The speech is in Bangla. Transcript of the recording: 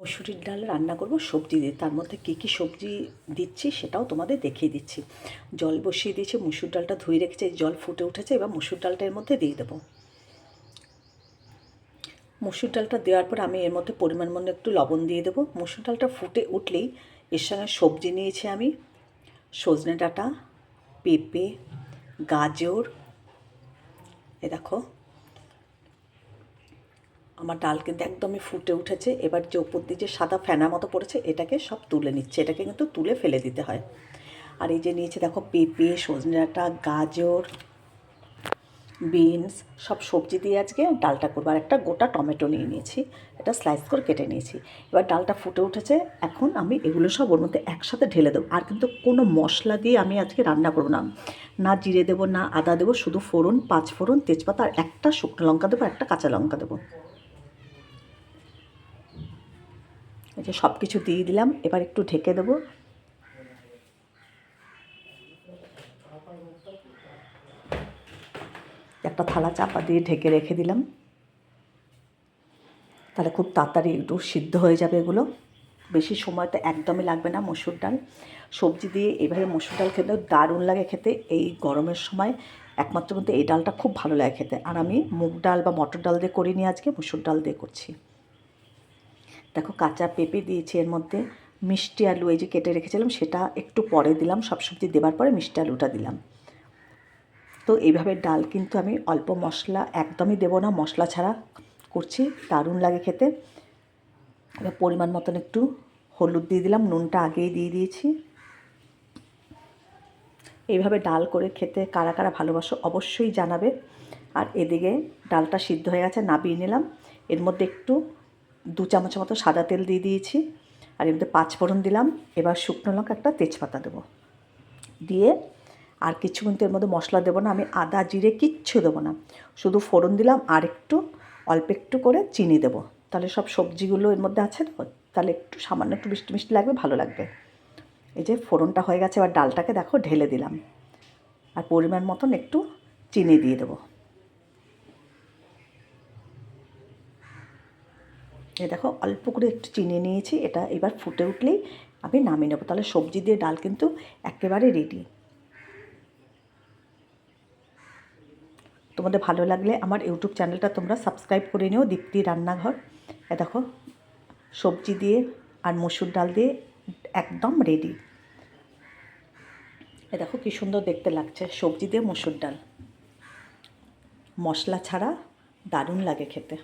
মসুরির ডাল রান্না করব সবজি দিয়ে। তার মধ্যে কী কী সবজি দিচ্ছি সেটাও তোমাদের দেখিয়ে দিচ্ছি। জল বসিয়ে দিয়েছি, মসুর ডালটা ধুয়ে রেখেছি, জল ফুটে উঠেছে। এবার মসুর ডালটা এর মধ্যে দিয়ে দেবো। মসুর ডালটা দেওয়ার পর আমি এর মধ্যে পরিমাণ মতো একটু লবণ দিয়ে দেবো। মসুর ডালটা ফুটে উঠলেই এর সঙ্গে সবজি নিয়েছি আমি সজনে ডাঁটা, পেঁপে, গাজর। এ দেখো আমার ডাল কিন্তু একদমই ফুটে উঠেছে। এবার যে উপর দিয়ে যে সাদা ফেনা মতো পড়েছে এটাকে সব তুলে নিচ্ছে। এটাকে কিন্তু তুলে ফেলে দিতে হয়। আর এই যে নিয়েছে দেখো পেঁপে, সজনে ডাঁটা, গাজর, বিনস সব সবজি দিয়ে আজকে ডালটা করবো। আর একটা গোটা টমেটো নিয়ে নিয়েছি, এটা স্লাইস করে কেটে নিয়েছি। এবার ডালটা ফুটে উঠেছে, এখন আমি এগুলো সব ওর মধ্যে একসাথে ঢেলে দেবো। আর কিন্তু কোনো মশলা দিয়ে আমি আজকে রান্না করবো না, না জিরে দেবো না আদা দেবো, শুধু ফোড়ন, 5 ফোড়ন, তেজপাতা আর একটা শুকনো লঙ্কা দেবো, একটা কাঁচা লঙ্কা দেবো। এই যে সব কিছু দিয়ে দিলাম, এবার একটু ঢেকে দেবো। একটা থালা চাপা দিয়ে ঢেকে রেখে দিলাম, তাহলে খুব তাড়াতাড়ি একটু সিদ্ধ হয়ে যাবে এগুলো। বেশি সময় তো একদমই লাগবে না। মসুর ডাল সবজি দিয়ে এইভাবে মসুর ডাল খেতেও দারুণ লাগে খেতে। এই গরমের সময় একমাত্র কিন্তু এই ডালটা খুব ভালো লাগে খেতে। আর আমি মুগ ডাল বা মটর ডাল দিয়ে করিনি, আজকে মসুর ডাল দিয়ে করছি। দেখো কাঁচা পেঁপে দিয়েছি এর মধ্যে, মিষ্টি আলু এই যে কেটে রেখেছিলাম সেটা একটু পরে দিলাম, সব সবজি দেওয়ার পরে মিষ্টি আলুটা দিলাম। তো এইভাবে ডাল কিন্তু আমি অল্প মশলা একদমই দেবো না, মশলা ছাড়া করছি, দারুণ লাগে খেতে। এবার পরিমাণ মতন একটু হলুদ দিয়ে দিলাম, নুনটা আগেই দিয়ে দিয়েছি। এইভাবে ডাল করে খেতে কারা কারা ভালোবাসো অবশ্যই জানাবে। আর এদিকে ডালটা সিদ্ধ হয়ে গেছে, নামিয়ে নিলাম। এর মধ্যে একটু 2 চামচ মতো সাদা তেল দিয়ে দিয়েছি, আর এর মধ্যে 5 ফোড়ন দিলাম। এবার শুকনো লঙ্কা, একটা তেজপাতা দেবো, দিয়ে আর কিছু কিন্তু এর মধ্যে মশলা দেবো না। আমি আদা জিরে কিচ্ছু দেবো না, শুধু ফোড়ন দিলাম আর একটু অল্প একটু করে চিনি দেবো। তাহলে সব সবজিগুলো এর মধ্যে আছে তো, তাহলে একটু সামান্য একটু মিষ্টি মিষ্টি লাগবে, ভালো লাগবে। এই যে ফোড়নটা হয়ে গেছে, এবার ডালটাকে দেখো ঢেলে দিলাম, আর পরিমাণ মতন একটু চিনি দিয়ে দেবো। এই দেখো অল্প করে একটু চিনি নিয়েছি, এটা এবার ফুটে উঠলেই আমি নামিয়ে নেবো। তাহলে সবজি দিয়ে ডাল কিন্তু একেবারে রেডি। তোমাদের ভালো লাগলে আমার ইউটিউব চ্যানেলটা তোমরা সাবস্ক্রাইব করে নিও, দীপ্তি রান্নাঘর। এ দেখো সবজি দিয়ে আর মসুর ডাল দিয়ে একদম রেডি। এ দেখো কী সুন্দর দেখতে লাগছে, সবজি দিয়ে মসুর ডাল, মশলা ছাড়া দারুণ লাগে খেতে।